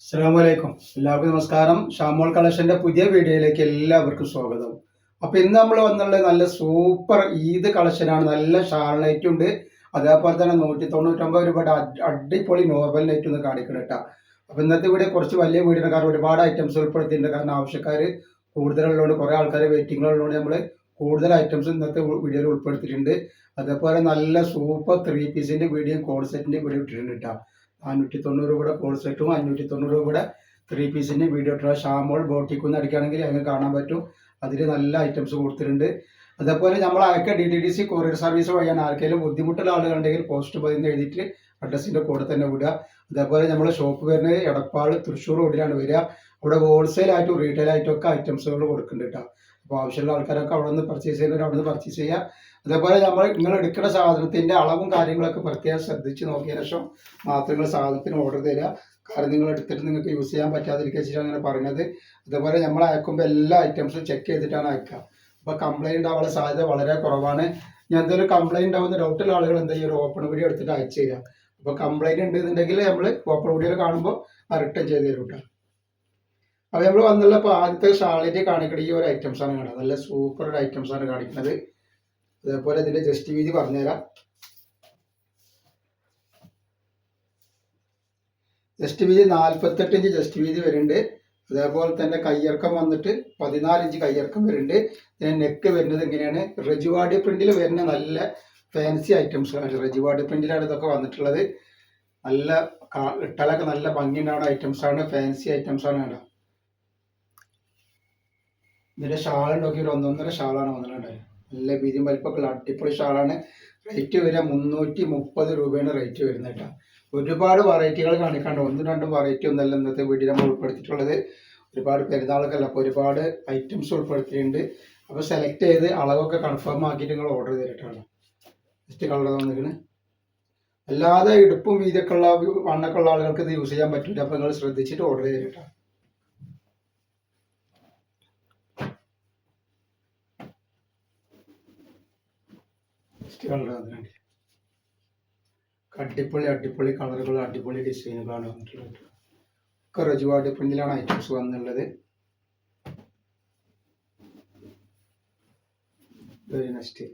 അസ്സലാമലൈക്കും. എല്ലാവർക്കും നമസ്കാരം. ഷാമോൾ കളക്ഷന്റെ പുതിയ വീഡിയോയിലേക്ക് എല്ലാവർക്കും സ്വാഗതം. അപ്പൊ ഇന്ന് നമ്മൾ വന്നുള്ള നല്ല സൂപ്പർ ഈദ് കളക്ഷനാണ്. നല്ല ഷാൾ നൈറ്റ് ഉണ്ട്, അതേപോലെ തന്നെ 199 രൂപയുടെ അടിപൊളി നോർമൽ നൈറ്റ് ഒന്ന് കാണിക്കണം കേട്ടോ. അപ്പൊ ഇന്നത്തെ വീഡിയോ കുറച്ച് വലിയ വീഡിയോ, കാരണം ഒരുപാട് ഐറ്റംസ് ഉൾപ്പെടുത്തിയിട്ടുണ്ട്. കാരണം ആവശ്യക്കാർ കൂടുതലുള്ളതുകൊണ്ട്, കുറെ ആൾക്കാർ വെയിറ്റിംഗിലുള്ളതുകൊണ്ട് നമ്മൾ കൂടുതൽ ഐറ്റംസ് ഇന്നത്തെ വീഡിയോയിൽ ഉൾപ്പെടുത്തിയിട്ടുണ്ട്. അതേപോലെ നല്ല സൂപ്പർ 3 പീസിന്റെ വീഡിയോ, കോഡ് സെറ്റിന്റെ വീഡിയോ ഇട്ടിട്ടുണ്ട് കേട്ടോ. 590 രൂപയുടെ കോൾ സെറ്റും 590 രൂപയുടെ 3 പീസിന്റെ വീഡിയോ ഇട്ടുള്ള ഷാമോൾ ബോട്ടിക്കൊന്ന് അടിക്കുകയാണെങ്കിൽ അങ്ങനെ കാണാൻ പറ്റും. അതിൽ നല്ല ഐറ്റംസ് കൊടുത്തിട്ടുണ്ട്. അതേപോലെ നമ്മൾ അയക്ക DTDC കൊറിയർ സർവീസ് വഴിയാണ്. ആർക്കെങ്കിലും ബുദ്ധിമുട്ടുള്ള ആളുകളുണ്ടെങ്കിൽ പോസ്റ്റ് പതിന്ന് എഴുതിയിട്ട് അഡ്രസ്സിന്റെ കൂടെ തന്നെ വിടുക. അതേപോലെ നമ്മൾ ഷോപ്പ് വരുന്നത് എടപ്പാൾ തൃശ്ശൂർ റോഡിലാണ് വരിക. അവിടെ ഹോൾസെയിൽ ആയിട്ടും റീറ്റെയിൽ ആയിട്ടും ഒക്കെ ഐറ്റംസുകൾ കൊടുക്കുന്നുണ്ട് കേട്ടോ. അപ്പോൾ ആവശ്യമുള്ള ആൾക്കാരൊക്കെ അവിടെ നിന്ന് പർച്ചേസ് ചെയ്യുന്നവർ അവിടെ നിന്ന് പർച്ചേസ് ചെയ്യുക. അതേപോലെ നിങ്ങൾ എടുക്കുന്ന സാധനത്തിന്റെ അളവും കാര്യങ്ങളൊക്കെ പ്രത്യേകം ശ്രദ്ധിച്ച് നോക്കിയ ശേഷം മാത്രം നിങ്ങൾ സാധനത്തിന് ഓർഡർ തരിക. കാരണം നിങ്ങൾ എടുത്തിട്ട് നിങ്ങൾക്ക് യൂസ് ചെയ്യാൻ പറ്റാതിരിക്കുക അങ്ങനെ പറഞ്ഞത്. അതേപോലെ നമ്മൾ അയക്കുമ്പോൾ എല്ലാ ഐറ്റംസും ചെക്ക് ചെയ്തിട്ടാണ് അയക്കുക. അപ്പോൾ കംപ്ലൈൻറ്റ് ഉണ്ടാവാനുള്ള സാധ്യത വളരെ കുറവാണ്. ഞാൻ എന്തെങ്കിലും കംപ്ലൈൻറ്റ് ഉണ്ടാവുന്ന ഡൗട്ടുള്ള ആളുകൾ എന്താ ചെയ്യുക, ഒരു ഓപ്പൺ വീഡിയോ എടുത്തിട്ട് അയച്ചു തരിക. അപ്പോൾ കംപ്ലൈൻറ്റ് ഉണ്ടെന്നുണ്ടെങ്കിൽ നമ്മൾ ഓപ്പൺ വീഡിയോ കാണുമ്പോൾ റിട്ടേൺ ചെയ്ത് തരും കേട്ടോ. അപ്പോൾ നമ്മൾ വന്നുള്ള ഇപ്പോൾ ആദ്യത്തെ ഷാളിൻ്റെ കാണിക്കണ ഈ ഒരു ഐറ്റംസാണ് കാണുന്നത്. നല്ല സൂപ്പർ ഒരു ഐറ്റംസാണ് കാണിക്കുന്നത്. അതേപോലെ ഇതിന്റെ ജസ്റ്റ് വീതി പറഞ്ഞുതരാം. ജസ്റ്റ് വീതി 48 ഇഞ്ച് ജസ്റ്റ് വീതി വരുന്നുണ്ട്. അതേപോലെ തന്നെ കയ്യിറക്കം വന്നിട്ട് 14 ഇഞ്ച് കയ്യിറക്കം വരുന്നുണ്ട്. നെക്ക് വരുന്നത് എങ്ങനെയാണ്, റെജുവാഡി പ്രിന്റിൽ വരുന്ന നല്ല ഫാൻസി ഐറ്റംസാണ്. റെജുവാഡി പ്രിന്റിലാണ് ഇതൊക്കെ വന്നിട്ടുള്ളത്. നല്ല ഇട്ടാലൊക്കെ നല്ല ഭംഗിയുണ്ടാവുന്ന ഐറ്റംസാണ്, ഫാൻസി ഐറ്റംസാണ് കേട്ടോ. ഇതിന്റെ ഷാൾ നോക്കി ഒരു 1.5 ഷാളാണ് വന്നിട്ടുണ്ടായത്. നല്ല വീതിയും വലിപ്പമൊക്കെ അടിപൊളി ഷാളാണ്. റേറ്റ് വരിക 330 രൂപയാണ് റേറ്റ് വരുന്നത് കേട്ടോ. ഒരുപാട് വെറൈറ്റികൾ കാണിക്കാണ്ട്, 1-2 വെറൈറ്റി ഒന്നല്ല ഇന്നത്തെ വീഡിയോ നമ്മൾ ഉൾപ്പെടുത്തിയിട്ടുള്ളത്. ഒരുപാട് പെരുന്നാളൊക്കെയല്ല, അപ്പോൾ ഒരുപാട് ഐറ്റംസ് ഉൾപ്പെടുത്തിയിട്ടുണ്ട്. അപ്പോൾ സെലക്ട് ചെയ്ത് അളവൊക്കെ കൺഫേം ആക്കിയിട്ട് നിങ്ങൾ ഓർഡർ ചെയ്തിട്ടാണ്. ജസ്റ്റ് കളർ വന്നിരിക്കുന്നത്. അല്ലാതെ ഇടുപ്പും വീതിയൊക്കെ ഉള്ള വണ്ണൊക്കെ ഉള്ള ആളുകൾക്ക് ഇത് യൂസ് ചെയ്യാൻ പറ്റില്ല. അപ്പോൾ നിങ്ങൾ ശ്രദ്ധിച്ചിട്ട് ഓർഡർ ചെയ്തിട്ടാണ്. അടിപൊളി അടിപൊളി കളറുകൾ, അടിപൊളി ഡിസൈനുകളാണ് വന്നിട്ടുള്ളത്. ഒക്കെ റെജുവാഡി പ്രിന്റിലാണ് ഐറ്റംസ് വന്നുള്ളത്. നെക്സ്റ്റ്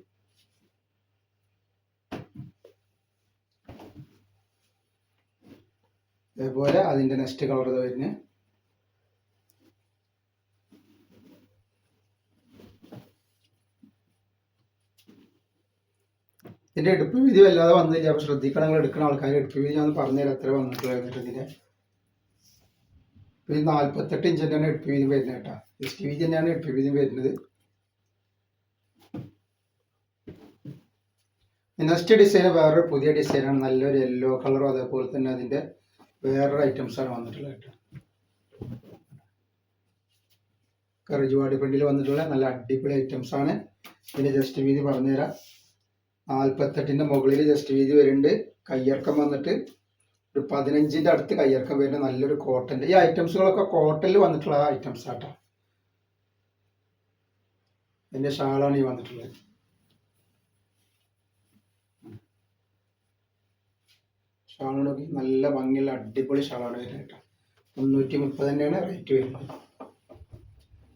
അതേപോലെ അതിന്റെ നെക്സ്റ്റ് കളർ വരുന്നത് ഇതിന്റെ എടുപ്പ് വീതി വല്ലാതെ വന്നില്ല. അപ്പോൾ ശ്രദ്ധിക്കണം, നിങ്ങൾ എടുക്കുന്ന ആൾക്കാർ. എടുപ്പ് വീതി ഞാൻ പറഞ്ഞുതരാം എത്ര വന്നിട്ടുള്ളത്. ഇതിന്റെ 48 ഇഞ്ച് തന്നെയാണ് എടുപ്പ് വീതി വരുന്നത് കേട്ടോ. ജസ്റ്റ് വീതി തന്നെയാണ് എടുപ്പ് വീതി വരുന്നത്. നെക്സ്റ്റ് ഡിസൈൻ വേറൊരു പുതിയ ഡിസൈനാണ്. നല്ലൊരു യെല്ലോ കളറും അതേപോലെ തന്നെ അതിന്റെ വേറൊരു ഐറ്റംസാണ് വന്നിട്ടുള്ളത് കേട്ടോ. കറിജുവാടി പ്രിന്റിൽ വന്നിട്ടുള്ള നല്ല അടിപൊളി ഐറ്റംസാണ്. ഇതിന്റെ ജസ്റ്റ് വീതി പറഞ്ഞുതരാം. 48ന്റെ മുകളിൽ ജസ്റ്റ് വീതി വരുന്നുണ്ട്. കയ്യിറക്കം വന്നിട്ട് ഒരു 15ന്റെ അടുത്ത് കയ്യിറക്കം വരുന്ന നല്ലൊരു കോട്ടന്റെ. ഈ ഐറ്റംസുകളൊക്കെ കോട്ടണിൽ വന്നിട്ടുള്ള ഐറ്റംസ് ആട്ടോ. ഇതിന്റെ ഷാളാണ് ഈ വന്നിട്ടുള്ളത്. ഷാളിനൊക്കെ നല്ല ഭംഗിയുള്ള അടിപൊളി ഷാളാണ് വരുന്നത് കേട്ടോ. 330 തന്നെയാണ് റേറ്റ് വരുന്നത്.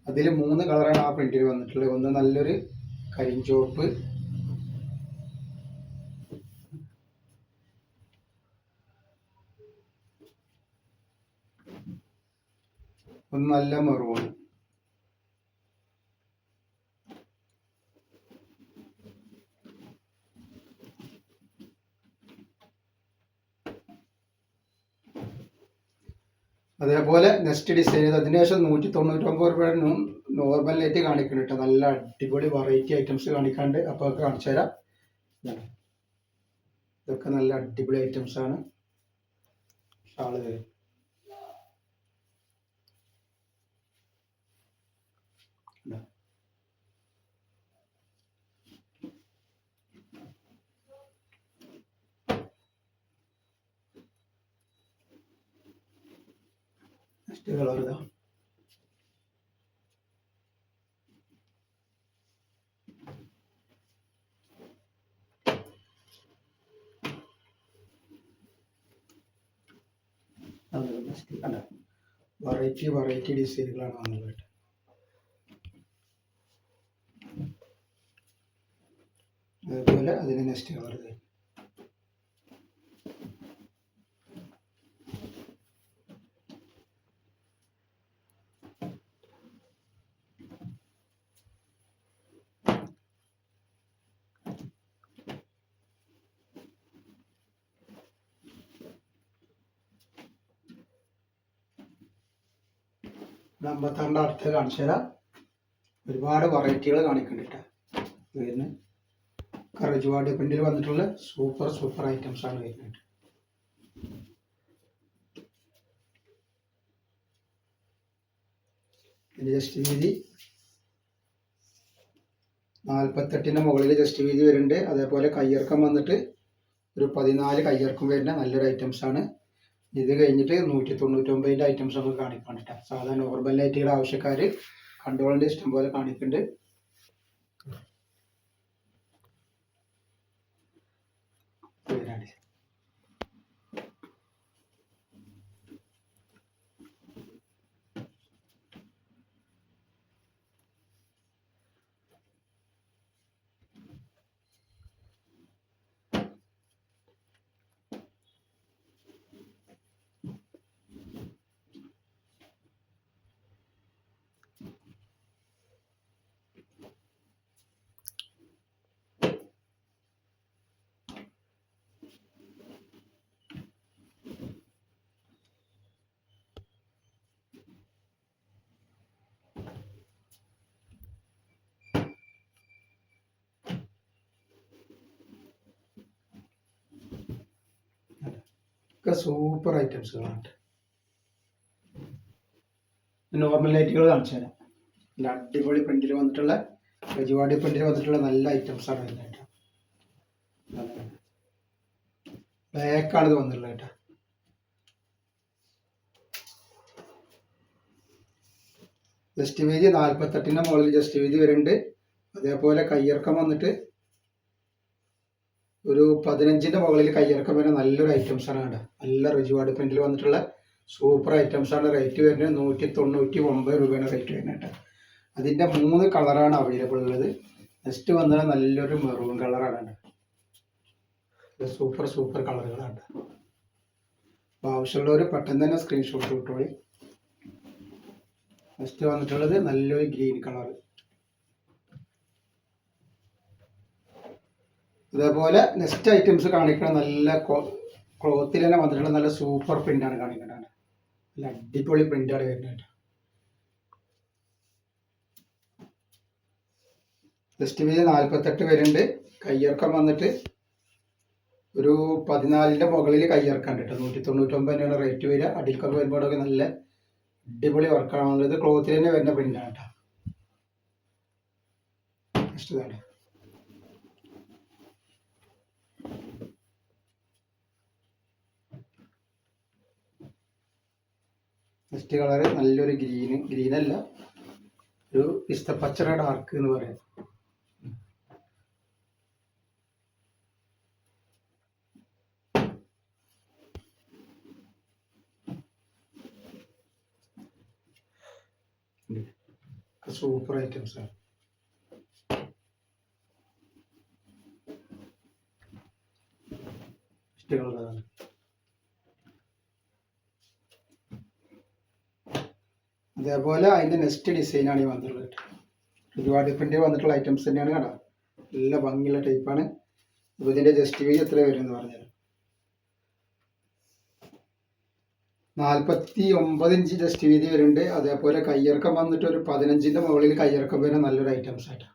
അതിൽ 3 കളറാണ് ആ പ്രിന്റിൽ വന്നിട്ടുള്ളത്. ഒന്ന് നല്ലൊരു കരിഞ്ചോപ്പ്, ഒന്ന് നല്ല മെറൂൺ. അതേപോലെ നെക്സ്റ്റ് ഡിസൈൻ അതിനുശേഷം 199 രൂപയുടെ നോർമൽ ലൈറ്റ് കാണിക്കുന്നുണ്ട്. നല്ല അടിപൊളി വെറൈറ്റി ഐറ്റംസ് കാണിക്കാണ്ട്. അപ്പോൾ ഒക്കെ കാണിച്ചു തരാം. ഇതൊക്കെ നല്ല അടിപൊളി ഐറ്റംസ് ആണ്. ഷാള് നെക്സ്റ്റ് കളർ ഇതാ. നെക്സ്റ്റ് അല്ല വെറൈറ്റി ഡിസൈനുകളാണ് വന്നത്. അതുപോലെ അതിന് നെക്സ്റ്റ് കളർ അമ്പത്താറിൻ്റെ അടുത്ത് കാണിച്ചു തരാം. ഒരുപാട് വെറൈറ്റികൾ കാണിക്കുന്നുണ്ട് കേട്ടോ. വരുന്ന കറജുവാടി പ്രിന്റിൽ വന്നിട്ടുള്ള സൂപ്പർ ഐറ്റംസ് ആണ് വരുന്നത്. ഇതിൻ്റെ ജസ്റ്റ് വീതി 48-ന് മുകളിൽ ജസ്റ്റ് വീതി വരുന്നുണ്ട്. അതേപോലെ കയ്യിറക്കം വന്നിട്ട് ഒരു 14 കയ്യിറക്കം വരുന്ന നല്ലൊരു ഐറ്റംസ് ആണ്. ഇത് കഴിഞ്ഞിട്ട് 199ൻ്റെ ഐറ്റംസ് നമുക്ക് കാണിക്കാൻ കേട്ടോ. സാധാരണ നോർമൽ നൈറ്റിയുടെ ആവശ്യക്കാർ കണ്ടോളിൻ്റെ ഇഷ്ടം പോലെ കാണിക്കുന്നുണ്ട്. ഒക്കെ സൂപ്പർ ഐറ്റംസുകളാണ്. നോർമൽ നൈറ്റുകൾ കാണിച്ചു തരാം. നല്ല അടിപൊളി പ്രിന്റിൽ വന്നിട്ടുള്ള രജുവാടി പ്രിന്റിൽ വന്നിട്ടുള്ള നല്ല ഐറ്റംസ് ആണ് വരുന്നത് കേട്ടോ. ബ്ലാക്കാണ് ഇത് വന്നിട്ടുള്ളത് കേട്ടോ. ജസ്റ്റ് വീതി 48-ൻ്റെ മുകളിൽ ജസ്റ്റ് വീതി വരുന്നുണ്ട്. അതേപോലെ കയ്യിറക്കം വന്നിട്ട് ഒരു 15-ൻ്റെ മുകളിൽ കയ്യിറക്കം വരുന്ന നല്ലൊരു ഐറ്റംസ് ആണ് കേട്ടോ. നല്ല രജുവാടി പ്രിന്റിൽ വന്നിട്ടുള്ള സൂപ്പർ ഐറ്റംസ് ആണ്. റേറ്റ് വരുന്നത് 199 രൂപയാണ് റേറ്റ് വരുന്നത് കേട്ടോ. അതിൻ്റെ 3 കളറാണ് അവൈലബിൾ ഉള്ളത്. നെക്സ്റ്റ് വന്നത് നല്ലൊരു മെറൂൺ കളറാണ്. സൂപ്പർ കളറുകളാണ്. അപ്പോൾ ആവശ്യമുള്ളവർ പെട്ടെന്ന് തന്നെ സ്ക്രീൻഷോട്ട് കിട്ടോളി. നെക്സ്റ്റ് വന്നിട്ടുള്ളത് നല്ലൊരു ഗ്രീൻ കളർ. അതേപോലെ നെക്സ്റ്റ് ഐറ്റംസ് കാണിക്കുന്ന നല്ല ക്ലോത്തിൽ തന്നെ വന്നിട്ടുള്ള നല്ല സൂപ്പർ പ്രിന്റാണ് കാണിക്കുന്നത്. നല്ല അടിപൊളി പ്രിന്റാണ് വരുന്നത്. ജസ്റ്റ് വീതി 48 വരുന്നുണ്ട്. കയ്യിറക്കം വന്നിട്ട് ഒരു 14-ൻ്റെ മുകളിൽ കയ്യിറക്കാൻ കേട്ടോ. 199 റേറ്റ് വരിക. അടിൽക്കൊക്കെ വരുമ്പോഴൊക്കെ നല്ല അടിപൊളി വർക്കാണ് വന്നത്. ക്ലോത്തിൽ തന്നെ വരുന്ന പ്രിന്റാണ് കേട്ടോ. നെക്സ്റ്റ് ഇതാണ്. നെക്സ്റ്റ് കളർ നല്ലൊരു ഗ്രീനല്ല, ഒരു പിസ്തപ്പച്ചറ ഡാർക്ക് എന്ന് പറയാം. സൂപ്പർ ഐറ്റംസ് ആണ്. നെക്സ്റ്റ് കളറാണ്. അതേപോലെ അതിൻ്റെ നെക്സ്റ്റ് ഡിസൈനാണ് ഈ വന്നിട്ടുള്ളത്. ഒരുപാട് ഡിഫറെൻ്റ് വന്നിട്ടുള്ള ഐറ്റംസ് തന്നെയാണ് കേട്ടോ. നല്ല ഭംഗിയുള്ള ടൈപ്പാണ്. അപ്പോൾ ഇതിൻ്റെ ജസ്റ്റ് വീതി എത്ര വരും എന്ന് പറഞ്ഞാൽ 49 ഇഞ്ച് ജസ്റ്റ് വീതി വരുന്നുണ്ട്. അതേപോലെ കയ്യിറക്കം വന്നിട്ട് ഒരു 15-ൻ്റെ മുകളിൽ കയ്യിറക്കം വരുന്ന നല്ലൊരു ഐറ്റംസ് ആയിട്ടാണ്.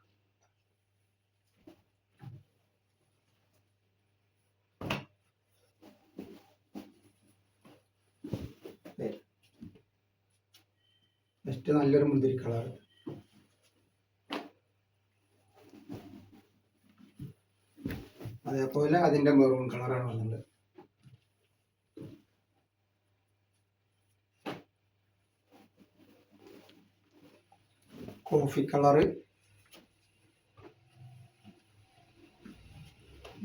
നെക്സ്റ്റ് നല്ലൊരു മുന്തിരി കളർ. അതേപോലെ അതിൻ്റെ മെറൂൺ കളറാണ് വന്നത്. കോഫി കളറ്,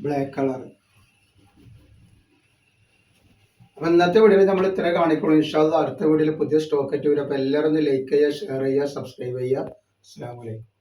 ബ്ലാക്ക് കളർ, അപ്പൊ ഇന്നത്തെ വീഡിയോയിൽ നമ്മൾ ഇത്ര കാണിക്കുള്ളൂ. ഇൻഷാ അല്ലാഹ് അടുത്ത വീഡിയോയിൽ പുതിയ സ്റ്റോക്ക് ആയിട്ട് വരും. അപ്പൊ എല്ലാവരും ഒന്ന് ലൈക്ക് ചെയ്യുക, ഷെയർ ചെയ്യുക, സബ്സ്ക്രൈബ് ചെയ്യുക. അസ്സലാമു അലൈക്കും.